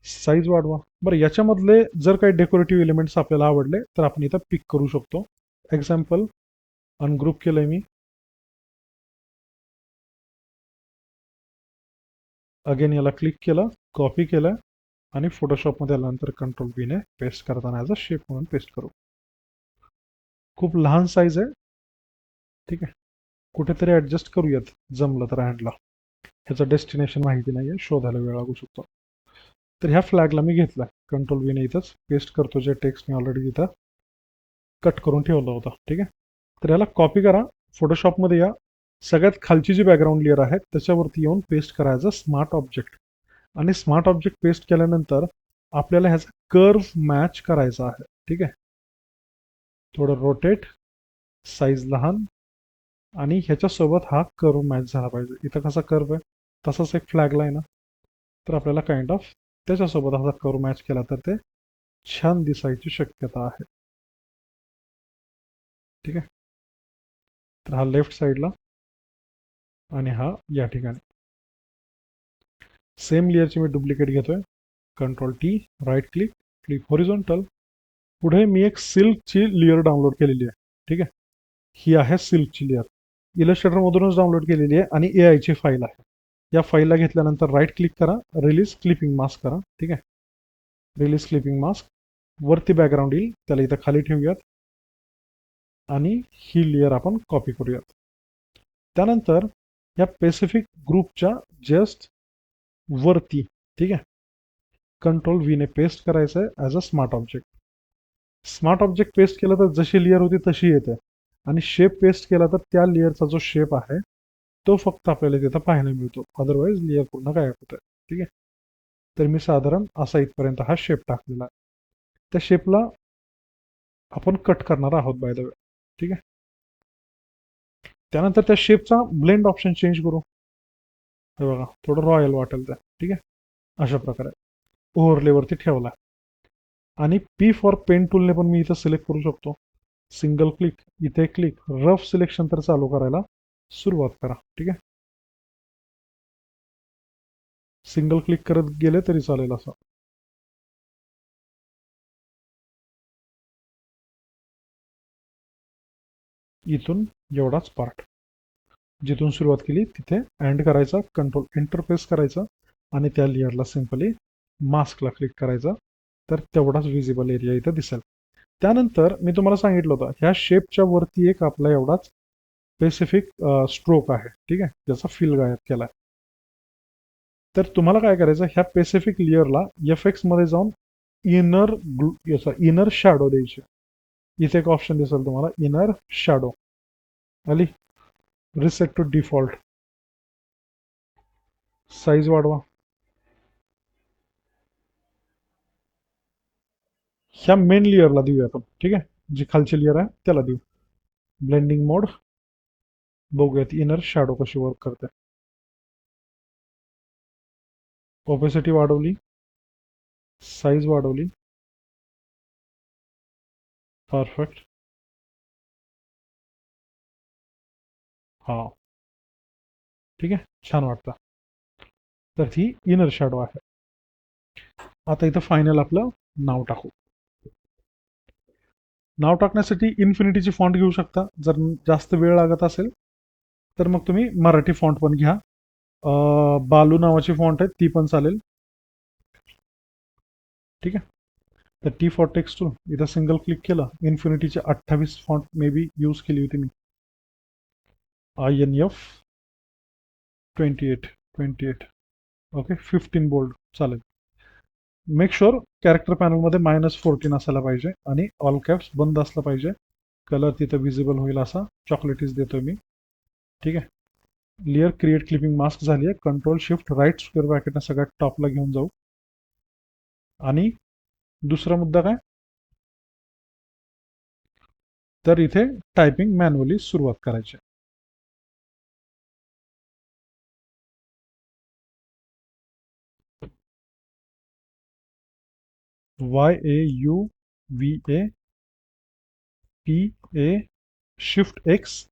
साईज वाढवा. बरं, याच्यामधले जर काही डेकोरेटिव्ह एलिमेंट्स आपल्याला आवडले तर आपण इथं पिक करू शकतो. एक्झाम्पल अनग्रुप केलंय मी. अगेन याला क्लिक केलं, कॉपी केलं आणि फोटोशॉपमध्ये आल्यानंतर कंट्रोल बीने पेस्ट करताना ॲज अ शेप म्हणून पेस्ट करू. खूप लहान साईज आहे. ठीक आहे. कुठेतरी ॲडजस्ट करूयात जमलं तर हँडला. ह्याचं डेस्टिनेशन माहिती नाही आहे, शोधायला वेळ लागू शकतो. तर ह्या फ्लॅगला मी घेतला, कंट्रोल बीने इथंच पेस्ट करतो. जे टेक्स्ट मी ऑलरेडी इथं कट करून ठेवलं होतं. ठीक आहे. तर याला कॉपी करा, फोटोशॉपमध्ये या, सगळ्यात खालची जी बॅकग्राऊंड लेअर आहे त्याच्यावरती येऊन पेस्ट करायचं स्मार्ट ऑब्जेक्ट. आणि स्मार्ट ऑब्जेक्ट पेस्ट केल्यानंतर आपल्याला ह्याचा कर्व मॅच करायचा आहे. ठीक आहे. थोडं रोटेट, साईज लहान आणि ह्याच्यासोबत हा कर्व मॅच झाला पाहिजे. इथं कसा कर्व आहे तसाच एक फ्लॅग लाईन आहे, तर आपल्याला काइंड ऑफ त्याच्यासोबत असा कर्व मॅच केला तर ते छान दिसायची शक्यता आहे. ठीक आहे. तर हा लेफ्ट साईडला आणि हा या ठिकाणी. सेम लेअरची मी डुप्लिकेट घेतोय. Control T, right click, click horizontal. पुढे मी एक सिल्कची लेअर डाउनलोड केलेली आहे. ठीक आहे. ही आहे सिल्कची लेअर. इलस्ट्रेटरमधूनच डाउनलोड केलेली आहे आणि एआयची फाईल आहे. या फाईलला घेतल्यानंतर राईट क्लिक करा, रिलीज क्लिपिंग मास्क करा. ठीक आहे. Release clipping mask. वरती बॅकग्राऊंड येईल, त्याला इथं खाली ठेवूयात आणि ही लेअर आपण कॉपी करूयात. त्यानंतर या स्पेसिफिक ग्रुपच्या जस्ट वरती, ठीक आहे, कंट्रोल व्हीने पेस्ट करायचं आहे as a smart object. Smart object paste केलं तर जशी लेअर होती तशी येते आणि शेप पेस्ट केला तर त्या लेअरचा जो शेप आहे तो फक्त आपल्याला तिथं पाहायला मिळतो, अदरवाईज लेअर पूर्ण गायब होतं. ठीक आहे. तर मी साधारण असा इथपर्यंत हा शेप टाकलेला आहे. त्या शेपला आपण कट करणार आहोत बाय द वे. ठीक आहे. त्यानंतर त्या शेपचा ब्लेंड ऑप्शन चेंज करू. हे बघा, थोडं रॉयल वाटेल त्या. ठीक आहे. अशा प्रकारे ओव्हरलेवरती ठेवला आणि पी फॉर पेन टूलने पण मी इथं सिलेक्ट करू शकतो. सिंगल क्लिक, इथे क्लिक, रफ सिलेक्शन तर चालू करायला सुरुवात करा. ठीक आहे. सिंगल क्लिक करत गेले तरी चालेल असं. इथून एवढाच पार्ट जिथून सुरुवात केली तिथे एंड करायचा, कंट्रोल इंटरफेस करायचा आणि त्या लेअरला सिंपली मास्कला क्लिक करायचा, तर तेवढाच विजिबल एरिया इथं दिसेल. त्यानंतर मी तुम्हाला सांगितलं होतं ह्या शेपच्या वरती एक आपला एवढाच स्पेसिफिक स्ट्रोक आहे. ठीक आहे. ज्याचा फिल गायब केलाय. तर तुम्हाला काय करायचं, ह्या स्पेसिफिक लेअरला एफएक्स मध्ये जाऊन इनर याचा इनर शॅडो द्यायचे. इथे एक ऑप्शन दिसेल तुम्हाला, इनर शॅडो आली. Reset to default. साईज वाढवा. ह्या मेन लेअरला देऊया आपण. ठीक आहे. जी खालची लेअर आहे त्याला देऊ. ब्लेंडिंग मोड बघूयात इनर शॅडो कशी वर्क करते. ओपेसिटी वाढवली, साईज वाढवली. परफेक्ट. हा ठीक आहे, छान वाटतं. तर ही इनर शॅडो आहे. आता इथं फायनल आपलं नाव टाकू. नाव टाकण्यासाठी इन्फिनिटीची फॉन्ट घेऊ शकता. जर जास्त वेळ लागत असेल तर मग तुम्ही मराठी फॉन्ट पण घ्या. बालू नावाची फॉन्ट आहे, ती पण चालेल. ठीक आहे. तर टी फॉर टेक्स्ट टू इथं सिंगल क्लिक केलं. इन्फिनिटीचे 28 फॉन्ट मे बी यूज केली होती मी. INF 28 okay. 15 बोल्ड चालेल. मेक शुअर कॅरेक्टर पॅनलमध्ये -14 असायला पाहिजे आणि ऑल कॅप्स बंद असला पाहिजे. कलर तिथं विजिबल होईल असा चॉकलेटीज देतोय मी. ठीक आहे. लेअर क्रिएट क्लिपिंग मास्क झाली आहे. कंट्रोल शिफ्ट राईट स्क्वेअर ब्रॅकेटने सगळ्यात टॉपला घेऊन जाऊ. आणि दुसरा मुद्दा काय, तर इथे टायपिंग मॅन्युअली सुरुवात करायची. YAUVAPA shift X.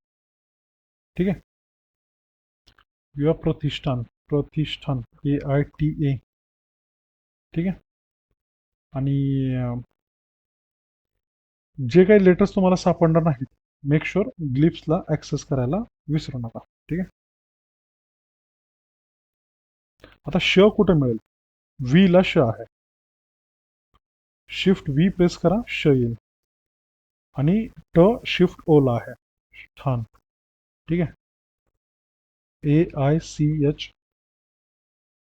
ठीक आहे. युवा प्रतिष्ठान AITA. ठीक आहे. आणि जे काही लेटर्स तुम्हाला सापडणार नाहीत, मेक शुअर ग्लिप्सला ऍक्सेस करायला विसरू नका. ठीक आहे. आता श कुठे मिळेल? व्ही ला श आहे. शिफ्ट व्ही प्रेस करा, श येईल. आणि ट शिफ्ट ओ ला आहे. छान. ठीक आहे. AICH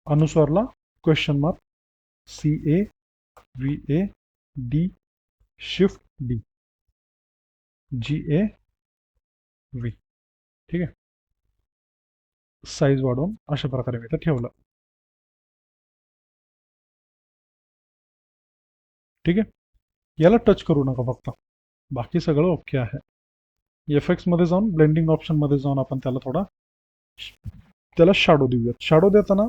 अनुस्वारला question mark. CAVAD shift D GAV. ठीक आहे. साईज वाढवून अशा प्रकारे मी इथं ठेवलं. ठीक आहे. याला टच करू नका फक्त, बाकी सगळं ओके आहे. एफएक्स मध्ये जाऊन ब्लेंडिंग ऑप्शन मध्ये जाऊन आपण त्याला शॅडो देऊयात. शॅडो देताना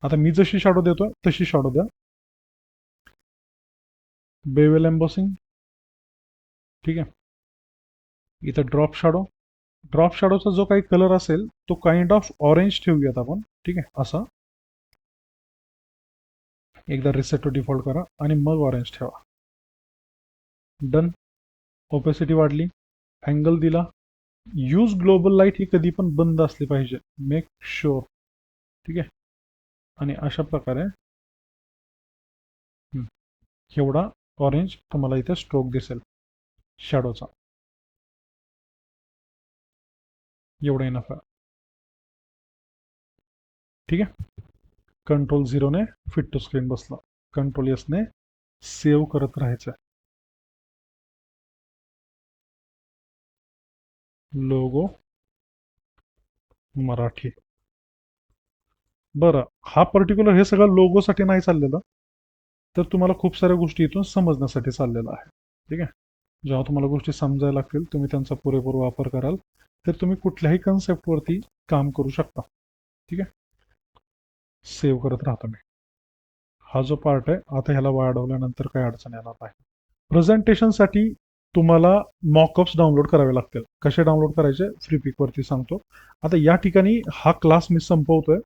आता मी जशी शॅडो देतोय तशी शॅडो द्या. Wavell embossing. ठीक आहे. इथं ड्रॉप शॅडो. ड्रॉप शॅडोचा जो काही कलर असेल तो काइंड ऑफ ऑरेंज ठेवूयात आपण. ठीक आहे. असा एकदा रिसेट टू डिफॉल्ट करा आणि मग ऑरेंज ठेवा. डन. ओपेसिटी वाढली. अँगल दिला. यूज ग्लोबल लाईट ही कधी पण बंद असली पाहिजे. Make sure. ठीक आहे. आणि अशा प्रकारे एवढा ऑरेंज तुम्हाला इथे स्ट्रोक दिसेल शॅडोचा. एवढा इनफ आहे. ठीक आहे. कंट्रोल 0 ने फिट टू स्क्रीन बसला. कंट्रोल S ने सेव्ह करत राहायचं. लोगो मराठी. बरं, हा पर्टिक्युलर हे सगळं लोगोसाठी नाही चाललेलं, तर तुम्हाला खूप साऱ्या गोष्टी इथून समजण्यासाठी चाललेलं आहे. ठीक आहे. जेव्हा तुम्हाला गोष्टी समजायला लागतील, तुम्ही त्यांचा पुरेपूर वापर कराल, तर तुम्ही कुठल्याही कन्सेप्टवरती काम करू शकता. ठीक आहे. सेव्ह करत राहतो मी. हा जो पार्ट आहे आता ह्याला वाढवल्यानंतर काही अडचण येणार नाही. प्रेझेंटेशनसाठी तुम्हाला मॉकअप्स डाउनलोड करावे लागतील. कसे डाउनलोड करायचे फ्री पिकवरती सांगतो. आता या ठिकाणी हा क्लास मी संपवतोय.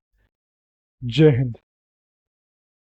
जय हिंद.